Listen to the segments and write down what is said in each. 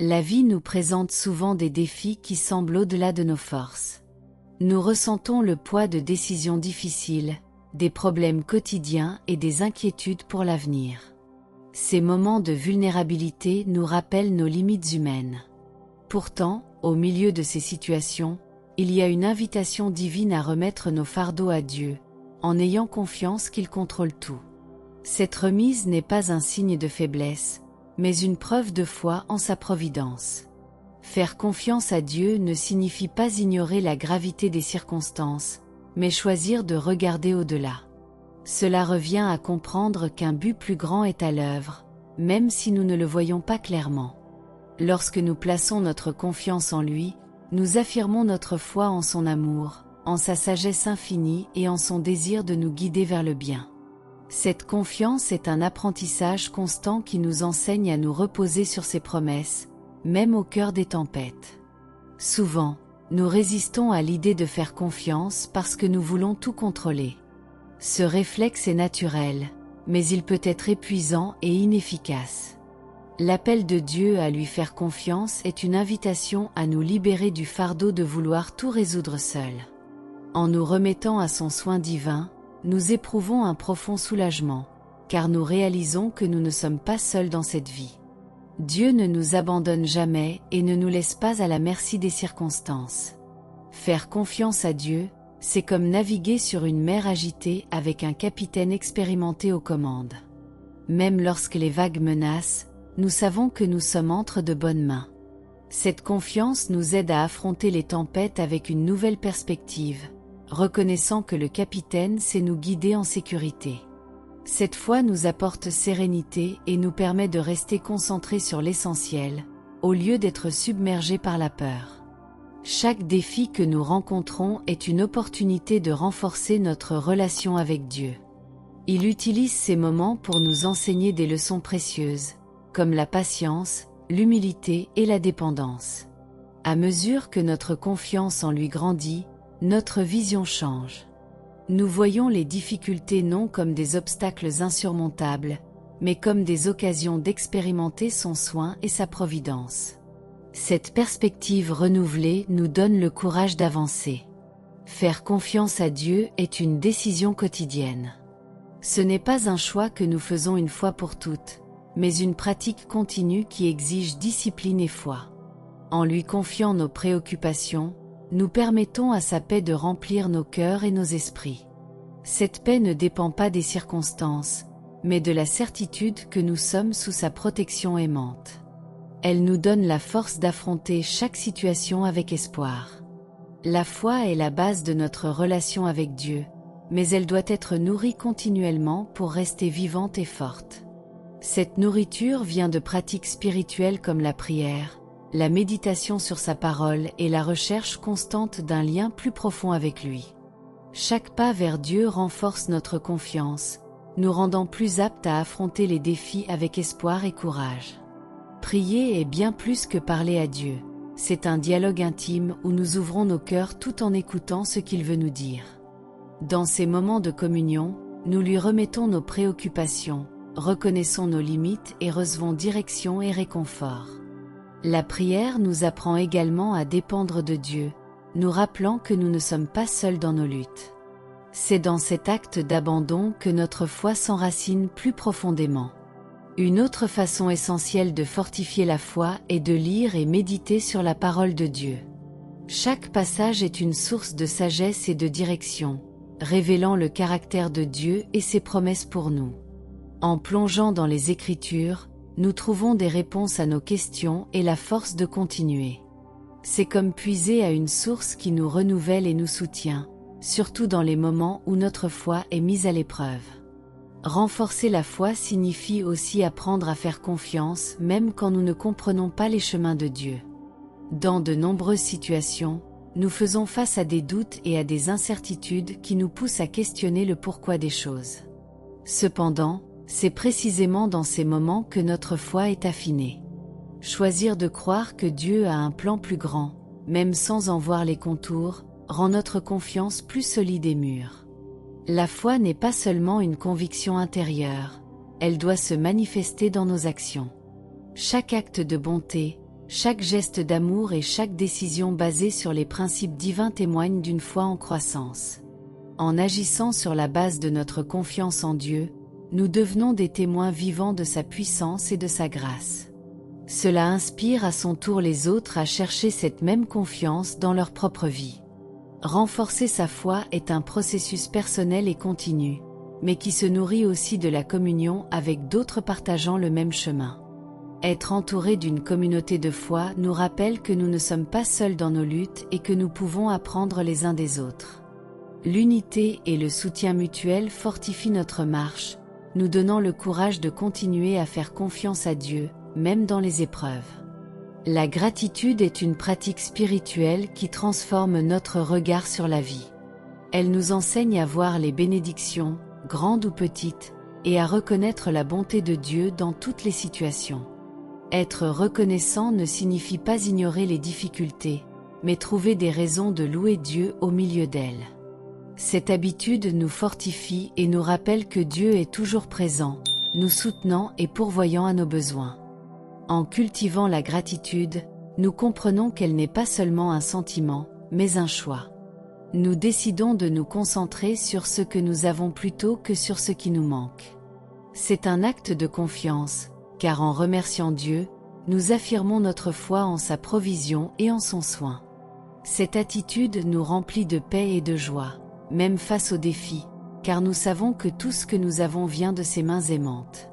La vie nous présente souvent des défis qui semblent au-delà de nos forces. Nous ressentons le poids de décisions difficiles, des problèmes quotidiens et des inquiétudes pour l'avenir. Ces moments de vulnérabilité nous rappellent nos limites humaines. Pourtant, au milieu de ces situations, il y a une invitation divine à remettre nos fardeaux à Dieu, en ayant confiance qu'il contrôle tout. Cette remise n'est pas un signe de faiblesse, mais une preuve de foi en sa providence. Faire confiance à Dieu ne signifie pas ignorer la gravité des circonstances, mais choisir de regarder au-delà. Cela revient à comprendre qu'un but plus grand est à l'œuvre, même si nous ne le voyons pas clairement. Lorsque nous plaçons notre confiance en lui, nous affirmons notre foi en son amour, en sa sagesse infinie et en son désir de nous guider vers le bien. Cette confiance est un apprentissage constant qui nous enseigne à nous reposer sur ses promesses, même au cœur des tempêtes. Souvent, nous résistons à l'idée de faire confiance parce que nous voulons tout contrôler. Ce réflexe est naturel, mais il peut être épuisant et inefficace. L'appel de Dieu à lui faire confiance est une invitation à nous libérer du fardeau de vouloir tout résoudre seul. En nous remettant à son soin divin, nous éprouvons un profond soulagement, car nous réalisons que nous ne sommes pas seuls dans cette vie. Dieu ne nous abandonne jamais et ne nous laisse pas à la merci des circonstances. Faire confiance à Dieu, c'est comme naviguer sur une mer agitée avec un capitaine expérimenté aux commandes. Même lorsque les vagues menacent, nous savons que nous sommes entre de bonnes mains. Cette confiance nous aide à affronter les tempêtes avec une nouvelle perspective, reconnaissant que le capitaine sait nous guider en sécurité. Cette foi nous apporte sérénité et nous permet de rester concentrés sur l'essentiel, au lieu d'être submergés par la peur. Chaque défi que nous rencontrons est une opportunité de renforcer notre relation avec Dieu. Il utilise ces moments pour nous enseigner des leçons précieuses, comme la patience, l'humilité et la dépendance. À mesure que notre confiance en lui grandit, notre vision change. Nous voyons les difficultés non comme des obstacles insurmontables, mais comme des occasions d'expérimenter son soin et sa providence. Cette perspective renouvelée nous donne le courage d'avancer. Faire confiance à Dieu est une décision quotidienne. Ce n'est pas un choix que nous faisons une fois pour toutes, mais une pratique continue qui exige discipline et foi. En lui confiant nos préoccupations, nous permettons à sa paix de remplir nos cœurs et nos esprits. Cette paix ne dépend pas des circonstances, mais de la certitude que nous sommes sous sa protection aimante. Elle nous donne la force d'affronter chaque situation avec espoir. La foi est la base de notre relation avec Dieu, mais elle doit être nourrie continuellement pour rester vivante et forte. Cette nourriture vient de pratiques spirituelles comme la prière, la méditation sur sa parole et la recherche constante d'un lien plus profond avec lui. Chaque pas vers Dieu renforce notre confiance, nous rendant plus aptes à affronter les défis avec espoir et courage. Prier est bien plus que parler à Dieu, c'est un dialogue intime où nous ouvrons nos cœurs tout en écoutant ce qu'il veut nous dire. Dans ces moments de communion, nous lui remettons nos préoccupations, reconnaissons nos limites et recevons direction et réconfort. La prière nous apprend également à dépendre de Dieu, nous rappelant que nous ne sommes pas seuls dans nos luttes. C'est dans cet acte d'abandon que notre foi s'enracine plus profondément. Une autre façon essentielle de fortifier la foi est de lire et méditer sur la parole de Dieu. Chaque passage est une source de sagesse et de direction, révélant le caractère de Dieu et ses promesses pour nous. En plongeant dans les Écritures, nous trouvons des réponses à nos questions et la force de continuer. C'est comme puiser à une source qui nous renouvelle et nous soutient, surtout dans les moments où notre foi est mise à l'épreuve. Renforcer la foi signifie aussi apprendre à faire confiance même quand nous ne comprenons pas les chemins de Dieu. Dans de nombreuses situations, nous faisons face à des doutes et à des incertitudes qui nous poussent à questionner le pourquoi des choses. Cependant, c'est précisément dans ces moments que notre foi est affinée. Choisir de croire que Dieu a un plan plus grand, même sans en voir les contours, rend notre confiance plus solide et mûre. La foi n'est pas seulement une conviction intérieure, elle doit se manifester dans nos actions. Chaque acte de bonté, Chaque geste d'amour et chaque décision basée sur les principes divins témoignent d'une foi en croissance. En agissant sur la base de notre confiance en Dieu, nous devenons des témoins vivants de sa puissance et de sa grâce. Cela inspire à son tour les autres à chercher cette même confiance dans leur propre vie. Renforcer sa foi est un processus personnel et continu, mais qui se nourrit aussi de la communion avec d'autres partageant le même chemin. Être entouré d'une communauté de foi nous rappelle que nous ne sommes pas seuls dans nos luttes et que nous pouvons apprendre les uns des autres. L'unité et le soutien mutuel fortifient notre marche, nous donnant le courage de continuer à faire confiance à Dieu, même dans les épreuves. La gratitude est une pratique spirituelle qui transforme notre regard sur la vie. Elle nous enseigne à voir les bénédictions, grandes ou petites, et à reconnaître la bonté de Dieu dans toutes les situations. Être reconnaissant ne signifie pas ignorer les difficultés, mais trouver des raisons de louer Dieu au milieu d'elles. Cette habitude nous fortifie et nous rappelle que Dieu est toujours présent, nous soutenant et pourvoyant à nos besoins. En cultivant la gratitude, nous comprenons qu'elle n'est pas seulement un sentiment, mais un choix. Nous décidons de nous concentrer sur ce que nous avons plutôt que sur ce qui nous manque. C'est un acte de confiance, car en remerciant Dieu, nous affirmons notre foi en sa provision et en son soin. Cette attitude nous remplit de paix et de joie, même face aux défis, car nous savons que tout ce que nous avons vient de ses mains aimantes.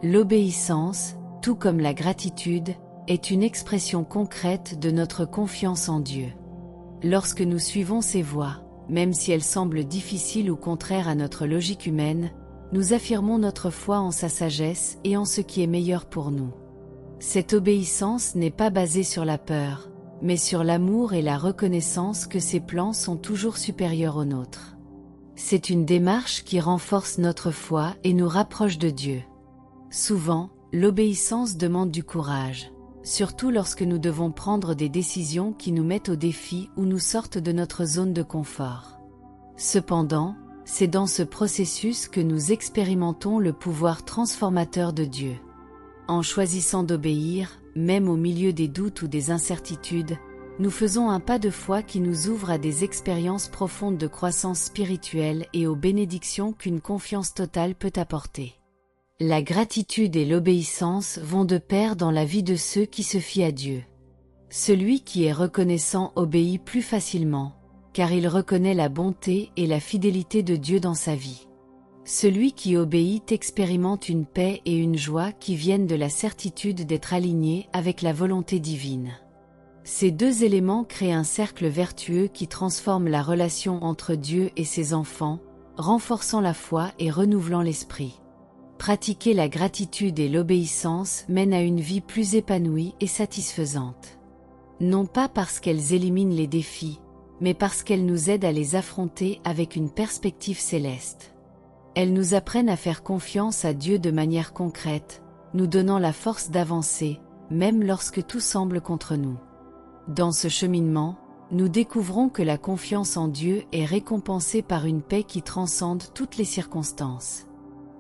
L'obéissance, tout comme la gratitude, est une expression concrète de notre confiance en Dieu. Lorsque nous suivons ses voies, même si elles semblent difficiles ou contraires à notre logique humaine, nous affirmons notre foi en sa sagesse et en ce qui est meilleur pour nous. Cette obéissance n'est pas basée sur la peur, mais sur l'amour et la reconnaissance que ses plans sont toujours supérieurs aux nôtres. C'est une démarche qui renforce notre foi et nous rapproche de Dieu. Souvent, l'obéissance demande du courage, surtout lorsque nous devons prendre des décisions qui nous mettent au défi ou nous sortent de notre zone de confort. Cependant, c'est dans ce processus que nous expérimentons le pouvoir transformateur de Dieu. En choisissant d'obéir, même au milieu des doutes ou des incertitudes, nous faisons un pas de foi qui nous ouvre à des expériences profondes de croissance spirituelle et aux bénédictions qu'une confiance totale peut apporter. La gratitude et l'obéissance vont de pair dans la vie de ceux qui se fient à Dieu. Celui qui est reconnaissant obéit plus facilement, car il reconnaît la bonté et la fidélité de Dieu dans sa vie. Celui qui obéit expérimente une paix et une joie qui viennent de la certitude d'être aligné avec la volonté divine. Ces deux éléments créent un cercle vertueux qui transforme la relation entre Dieu et ses enfants, renforçant la foi et renouvelant l'esprit. Pratiquer la gratitude et l'obéissance mène à une vie plus épanouie et satisfaisante. Non pas parce qu'elles éliminent les défis, mais parce qu'elles nous aident à les affronter avec une perspective céleste. Elles nous apprennent à faire confiance à Dieu de manière concrète, nous donnant la force d'avancer, même lorsque tout semble contre nous. Dans ce cheminement, nous découvrons que la confiance en Dieu est récompensée par une paix qui transcende toutes les circonstances.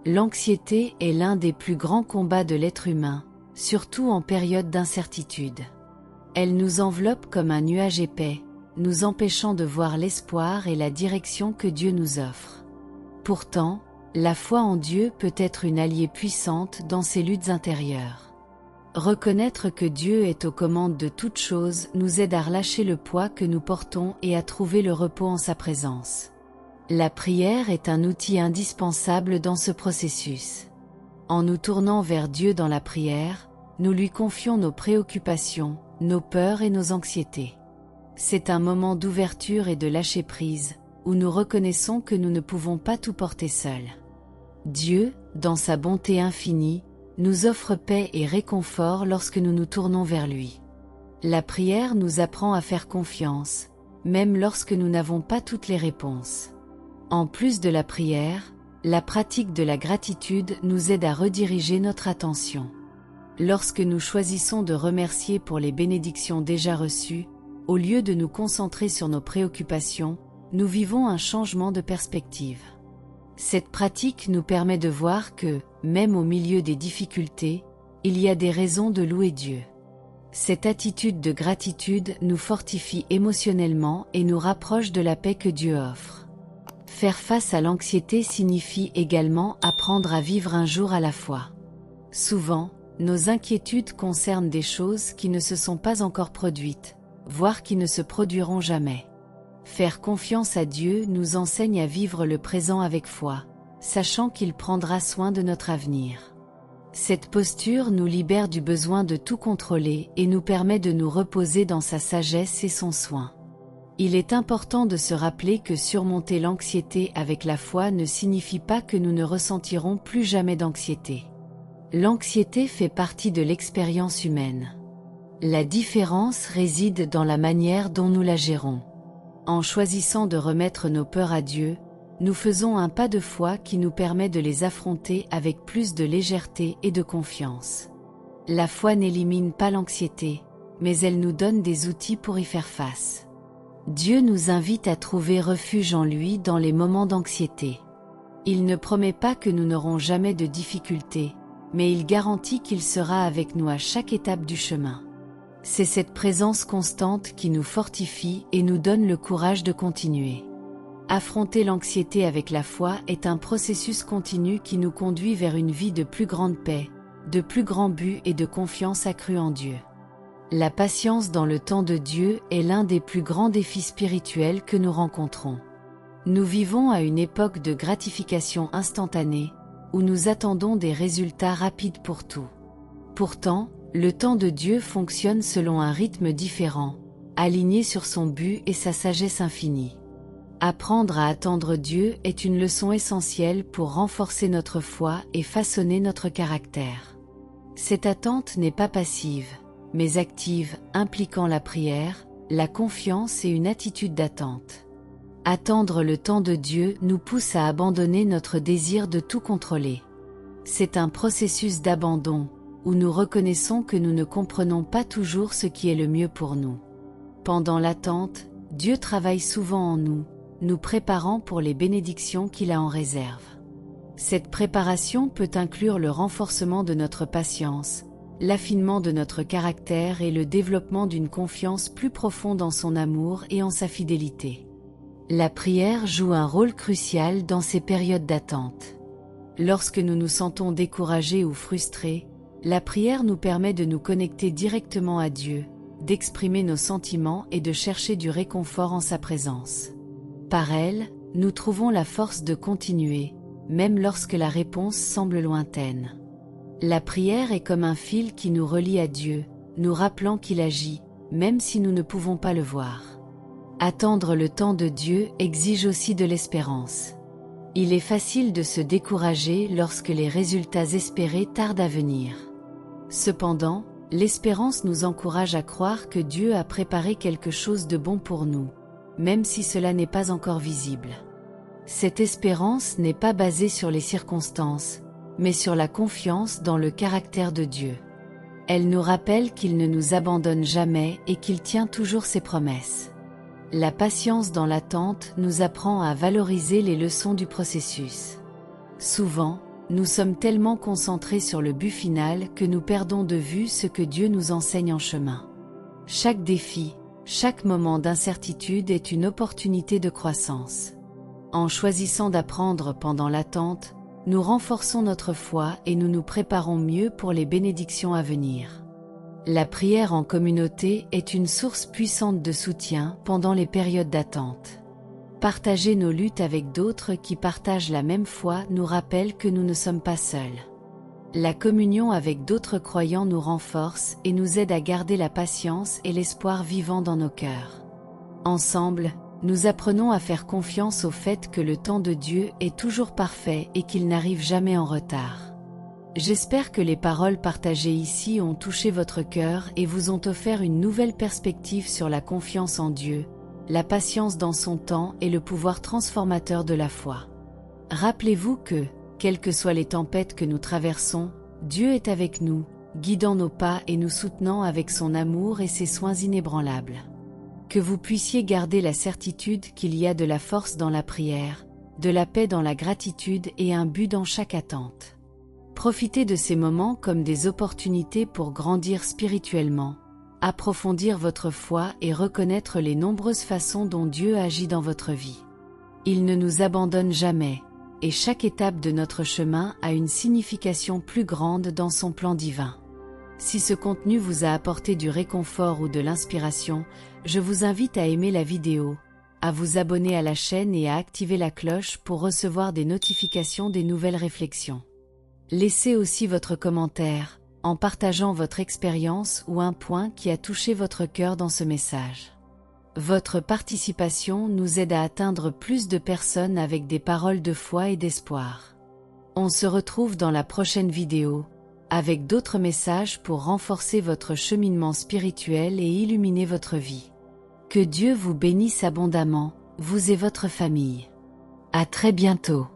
L'anxiété est l'un des plus grands combats de l'être humain, surtout en période d'incertitude. Elle nous enveloppe comme un nuage épais, nous empêchant de voir l'espoir et la direction que Dieu nous offre. Pourtant, la foi en Dieu peut être une alliée puissante dans ces luttes intérieures. Reconnaître que Dieu est aux commandes de toutes choses nous aide à relâcher le poids que nous portons et à trouver le repos en sa présence. La prière est un outil indispensable dans ce processus. En nous tournant vers Dieu dans la prière, nous lui confions nos préoccupations, nos peurs et nos anxiétés. C'est un moment d'ouverture et de lâcher-prise, où nous reconnaissons que nous ne pouvons pas tout porter seuls. Dieu, dans sa bonté infinie, nous offre paix et réconfort lorsque nous nous tournons vers lui. La prière nous apprend à faire confiance, même lorsque nous n'avons pas toutes les réponses. En plus de la prière, la pratique de la gratitude nous aide à rediriger notre attention. Lorsque nous choisissons de remercier pour les bénédictions déjà reçues, au lieu de nous concentrer sur nos préoccupations, nous vivons un changement de perspective. Cette pratique nous permet de voir que, même au milieu des difficultés, il y a des raisons de louer Dieu. Cette attitude de gratitude nous fortifie émotionnellement et nous rapproche de la paix que Dieu offre. Faire face à l'anxiété signifie également apprendre à vivre un jour à la fois. Souvent, nos inquiétudes concernent des choses qui ne se sont pas encore produites, voire qui ne se produiront jamais. Faire confiance à Dieu nous enseigne à vivre le présent avec foi, sachant qu'il prendra soin de notre avenir. Cette posture nous libère du besoin de tout contrôler et nous permet de nous reposer dans sa sagesse et son soin. Il est important de se rappeler que surmonter l'anxiété avec la foi ne signifie pas que nous ne ressentirons plus jamais d'anxiété. L'anxiété fait partie de l'expérience humaine. La différence réside dans la manière dont nous la gérons. En choisissant de remettre nos peurs à Dieu, nous faisons un pas de foi qui nous permet de les affronter avec plus de légèreté et de confiance. La foi n'élimine pas l'anxiété, mais elle nous donne des outils pour y faire face. Dieu nous invite à trouver refuge en lui dans les moments d'anxiété. Il ne promet pas que nous n'aurons jamais de difficultés, mais il garantit qu'il sera avec nous à chaque étape du chemin. C'est cette présence constante qui nous fortifie et nous donne le courage de continuer. Affronter l'anxiété avec la foi est un processus continu qui nous conduit vers une vie de plus grande paix, de plus grand but et de confiance accrue en Dieu. La patience dans le temps de Dieu est l'un des plus grands défis spirituels que nous rencontrons. Nous vivons à une époque de gratification instantanée, où nous attendons des résultats rapides pour tout. Pourtant, le temps de Dieu fonctionne selon un rythme différent, aligné sur son but et sa sagesse infinie. Apprendre à attendre Dieu est une leçon essentielle pour renforcer notre foi et façonner notre caractère. Cette attente n'est pas passive, mais active, impliquant la prière, la confiance et une attitude d'attente. Attendre le temps de Dieu nous pousse à abandonner notre désir de tout contrôler. C'est un processus d'abandon, où nous reconnaissons que nous ne comprenons pas toujours ce qui est le mieux pour nous. Pendant l'attente, Dieu travaille souvent en nous, nous préparant pour les bénédictions qu'il a en réserve. Cette préparation peut inclure le renforcement de notre patience, l'affinement de notre caractère et le développement d'une confiance plus profonde en son amour et en sa fidélité. La prière joue un rôle crucial dans ces périodes d'attente. Lorsque nous nous sentons découragés ou frustrés, la prière nous permet de nous connecter directement à Dieu, d'exprimer nos sentiments et de chercher du réconfort en sa présence. Par elle, nous trouvons la force de continuer, même lorsque la réponse semble lointaine. La prière est comme un fil qui nous relie à Dieu, nous rappelant qu'il agit, même si nous ne pouvons pas le voir. Attendre le temps de Dieu exige aussi de l'espérance. Il est facile de se décourager lorsque les résultats espérés tardent à venir. Cependant, l'espérance nous encourage à croire que Dieu a préparé quelque chose de bon pour nous, même si cela n'est pas encore visible. Cette espérance n'est pas basée sur les circonstances, mais sur la confiance dans le caractère de Dieu. Elle nous rappelle qu'il ne nous abandonne jamais et qu'il tient toujours ses promesses. La patience dans l'attente nous apprend à valoriser les leçons du processus. Souvent, nous sommes tellement concentrés sur le but final que nous perdons de vue ce que Dieu nous enseigne en chemin. Chaque défi, chaque moment d'incertitude est une opportunité de croissance. En choisissant d'apprendre pendant l'attente, nous renforçons notre foi et nous nous préparons mieux pour les bénédictions à venir. La prière en communauté est une source puissante de soutien pendant les périodes d'attente. Partager nos luttes avec d'autres qui partagent la même foi nous rappelle que nous ne sommes pas seuls. La communion avec d'autres croyants nous renforce et nous aide à garder la patience et l'espoir vivants dans nos cœurs. Ensemble, nous apprenons à faire confiance au fait que le temps de Dieu est toujours parfait et qu'il n'arrive jamais en retard. J'espère que les paroles partagées ici ont touché votre cœur et vous ont offert une nouvelle perspective sur la confiance en Dieu, la patience dans son temps et le pouvoir transformateur de la foi. Rappelez-vous que, quelles que soient les tempêtes que nous traversons, Dieu est avec nous, guidant nos pas et nous soutenant avec son amour et ses soins inébranlables. Que vous puissiez garder la certitude qu'il y a de la force dans la prière, de la paix dans la gratitude et un but dans chaque attente. Profitez de ces moments comme des opportunités pour grandir spirituellement, approfondir votre foi et reconnaître les nombreuses façons dont Dieu agit dans votre vie. Il ne nous abandonne jamais, et chaque étape de notre chemin a une signification plus grande dans son plan divin. Si ce contenu vous a apporté du réconfort ou de l'inspiration, je vous invite à aimer la vidéo, à vous abonner à la chaîne et à activer la cloche pour recevoir des notifications des nouvelles réflexions. Laissez aussi votre commentaire, en partageant votre expérience ou un point qui a touché votre cœur dans ce message. Votre participation nous aide à atteindre plus de personnes avec des paroles de foi et d'espoir. On se retrouve dans la prochaine vidéo, avec d'autres messages pour renforcer votre cheminement spirituel et illuminer votre vie. Que Dieu vous bénisse abondamment, vous et votre famille. À très bientôt.